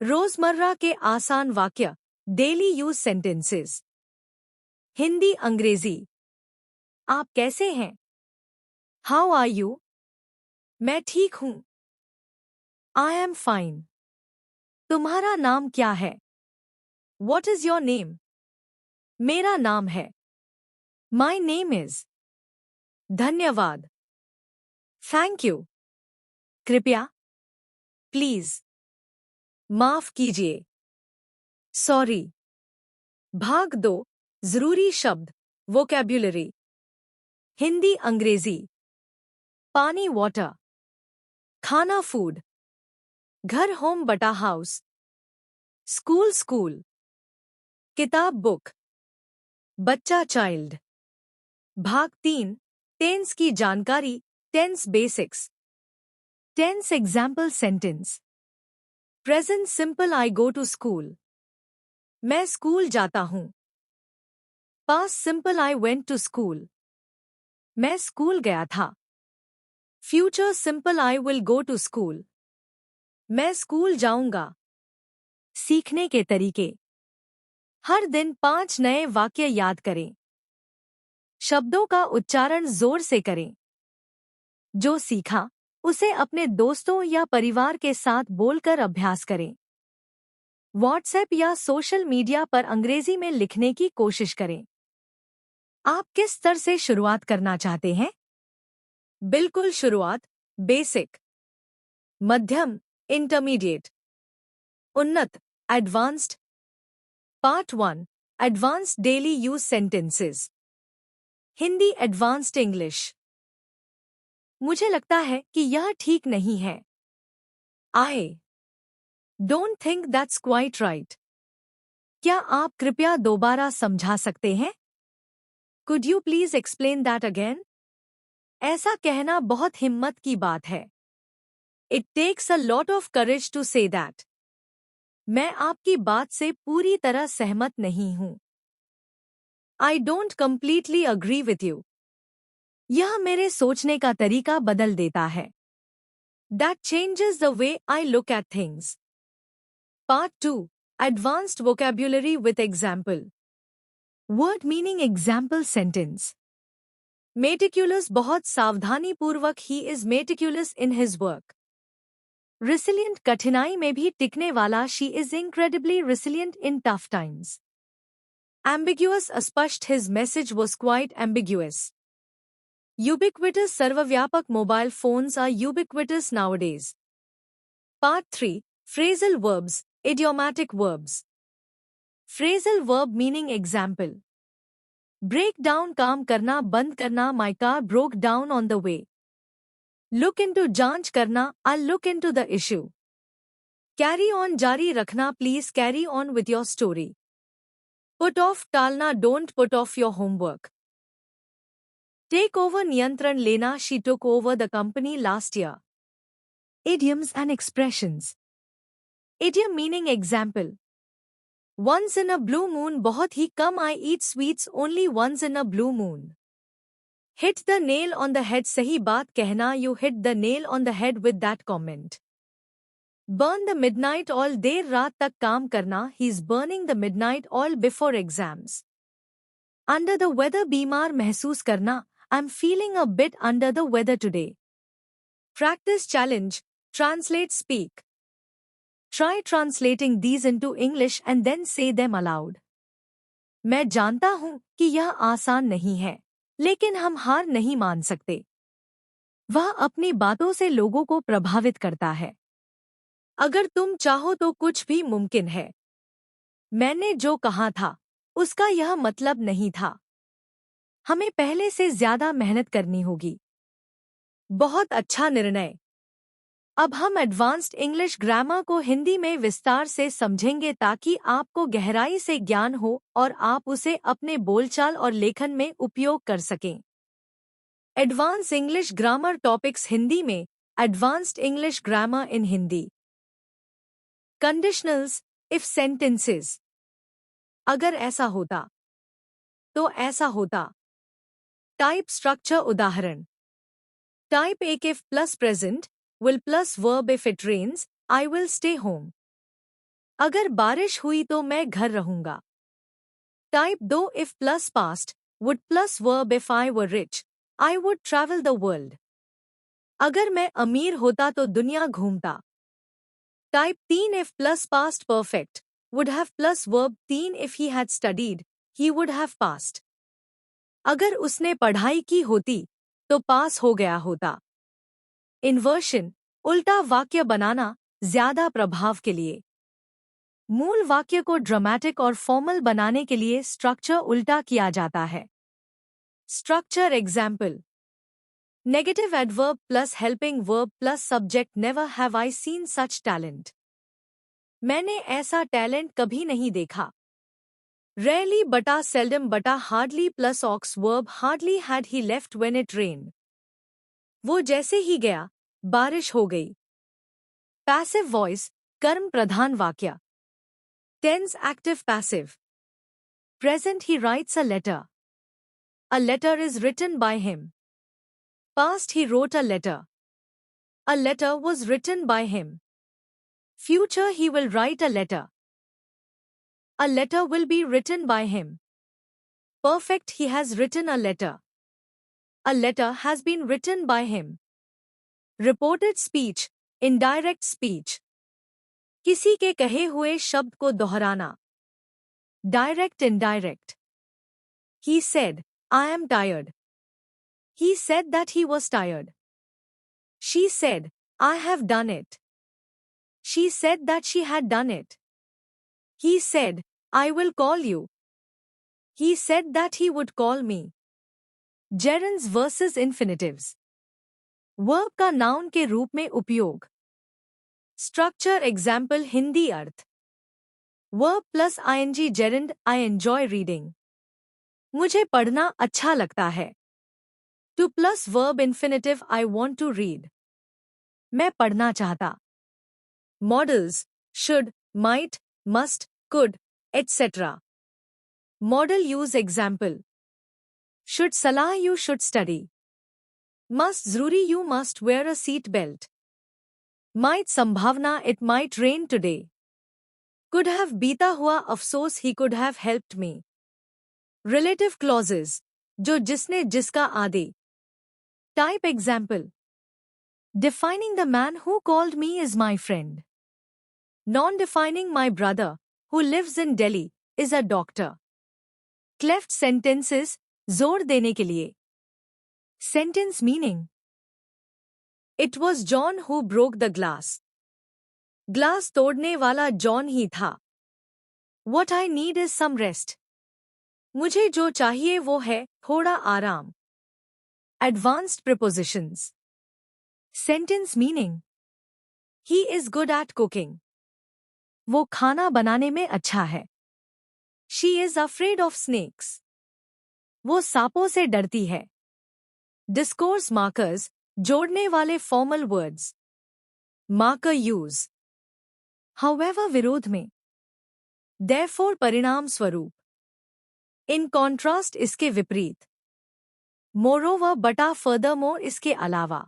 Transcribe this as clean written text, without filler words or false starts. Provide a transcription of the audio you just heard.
रोजमर्रा के आसान वाक्य, डेली यूज सेंटेंसेस। हिंदी अंग्रेजी। आप कैसे हैं? How are you? मैं ठीक हूं। I am fine. तुम्हारा नाम क्या है? What is your name? मेरा नाम है। My name is. धन्यवाद। Thank you. कृपया। प्लीज। माफ कीजिए। सॉरी। भाग दो, जरूरी शब्द, वोकैब्युलरी। हिंदी अंग्रेजी। पानी वाटर। खाना फूड। घर होम बटा हाउस। School school. किताब बुक। बच्चा चाइल्ड। भाग 3, टेंस की जानकारी, tense basics. Tense example sentence. Present simple I go to school. मैं स्कूल जाता हूं। Past simple I went to school. मैं स्कूल गया था। Future simple I will go to school. मैं स्कूल जाऊंगा। सीखने के तरीके। हर दिन 5 नए वाक्य याद करें। शब्दों का उच्चारण जोर से करें। जो सीखा उसे अपने दोस्तों या परिवार के साथ बोलकर अभ्यास करें। व्हाट्सएप या सोशल मीडिया पर अंग्रेजी में लिखने की कोशिश करें। आप किस स्तर से शुरुआत करना चाहते हैं? बिल्कुल शुरुआत, बेसिक। मध्यम, इंटरमीडिएट। उन्नत, advanced. Part 1, advanced daily use sentences. Hindi advanced English. मुझे लगता है कि यह ठीक नहीं है। I don't think that's quite right. क्या आप कृपया दोबारा समझा सकते हैं? Could you please explain that again? ऐसा कहना बहुत हिम्मत की बात है। It takes a lot of courage to say that. मैं आपकी बात से पूरी तरह सहमत नहीं हूं। I don't completely agree with you. यह मेरे सोचने का तरीका बदल देता है। That changes the way I look at things. Part 2, advanced vocabulary with example. Word meaning example sentence. Meticulous बहुत सावधानी पूर्वक, he is meticulous in his work. Resilient कठिनाई में भी टिकने वाला, she is incredibly resilient in tough times. Ambiguous अस्पष्ट, his message was quite ambiguous. Ubiquitous सर्वव्यापक, mobile phones are ubiquitous nowadays. Part 3, phrasal verbs, idiomatic verbs. Phrasal verb meaning example. Break down, काम करना, बंद करना, my car broke down on the way. Look into, जांच करना, I'll look into the issue. Carry on, जारी रखना, please carry on with your story. Put off, टालना, don't put off your homework. Take over, नियंत्रण लेना, she took over the company last year. Idioms and expressions. Idiom meaning example. Once in a blue moon, बहुत ही कम, I eat sweets only once in a blue moon. Hit the nail on the head, सही बात कहना, you hit the nail on the head with that comment. Burn the midnight oil, देर रात तक काम करना, he's burning the midnight oil before exams. Under the weather, बीमार महसूस करना, I'm feeling a bit under the weather today. Practice challenge, translate, speak. Try translating these into English and then say them aloud. मैं जानता हूं कि यह आसान नहीं है, लेकिन हम हार नहीं मान सकते। वह अपनी बातों से लोगों को प्रभावित करता है। अगर तुम चाहो तो कुछ भी मुमकिन है। मैंने जो कहा था, उसका यह मतलब नहीं था। हमें पहले से ज्यादा मेहनत करनी होगी। बहुत अच्छा निर्णय। अब हम एडवांस्ड इंग्लिश ग्रामर को हिंदी में विस्तार से समझेंगे ताकि आपको गहराई से ज्ञान हो और आप उसे अपने बोलचाल और लेखन में उपयोग कर सकें। Advance English grammar topics Hindi में, advanced English grammar in Hindi. Conditionals, if sentences. अगर ऐसा होता तो ऐसा होता। टाइप स्ट्रक्चर उदाहरण। टाइप एक, if plus present, will plus verb if it rains, I will stay home. अगर बारिश हुई तो मैं घर रहूंगा। Type 2 if plus past would plus verb if I were rich, I would travel the world. अगर मैं अमीर होता तो दुनिया घूमता। Type 3 if plus past perfect would have plus verb 3 if he had studied, he would have passed. अगर उसने पढ़ाई की होती तो पास हो गया होता। इन्वर्शन, उल्टा वाक्य बनाना ज्यादा प्रभाव के लिए। मूल वाक्य को ड्रामेटिक और फॉर्मल बनाने के लिए स्ट्रक्चर उल्टा किया जाता है। Structure example: negative adverb plus helping verb plus subject, never have I seen such talent. मैंने ऐसा टैलेंट कभी नहीं देखा। रेयरली बटा सेल्डम बटा hardly plus aux verb, hardly had he left when it rained. वो जैसे ही गया बारिश हो गई। पैसिव वॉइस, कर्म प्रधान वाक्य। Tense active passive. Present, he writes a letter. A letter is written by him. Past, he wrote a letter. A letter was written by him. Future, he will write a letter. A letter will be written by him. Perfect, he has written a letter. A letter has been written by him. Reported speech, indirect speech. किसी के कहे हुए शब्द को दोहराना। Direct indirect. He said, I am tired. He said that he was tired. She said, I have done it. She said that she had done it. He said, I will call you. He said that he would call me. Gerunds versus infinitives. Verb का noun के रूप में उपयोग। Structure example Hindi अर्थ। Verb plus ING gerund, I enjoy reading. मुझे पढ़ना अच्छा लगता है। To plus verb infinitive, I want to read. मैं पढ़ना चाहता। Modals should, might, must, could, etcetera. Modal use example: should सलाह, यू शुड स्टडी। मस्ट जरूरी, you must wear a seat belt. Might संभावना, it might rain today. Could have बीता हुआ अफसोस, he could have helped me. Relative clauses, जो जिसने जिसका आदि। Type example: defining the man who called me is my friend. Non defining my brother who lives in Delhi is a doctor. Cleft sentences, जोर देने के लिए। Sentence meaning: it was John who broke the glass. Glass तोड़ने वाला John ही था। What I need is some rest. मुझे जो चाहिए वो है थोड़ा आराम। Advanced prepositions. Sentence meaning: he is good at cooking. वो खाना बनाने में अच्छा है। She is afraid of snakes. वो सांपों से डरती है। डिस्कोर्स मार्कर्स, जोड़ने वाले formal words. Marker use. However, विरोध में। देयरफॉर, परिणाम स्वरूप। इन कॉन्ट्रास्ट, इसके विपरीत। मोरोवर बटा फर्दरमोर, इसके अलावा।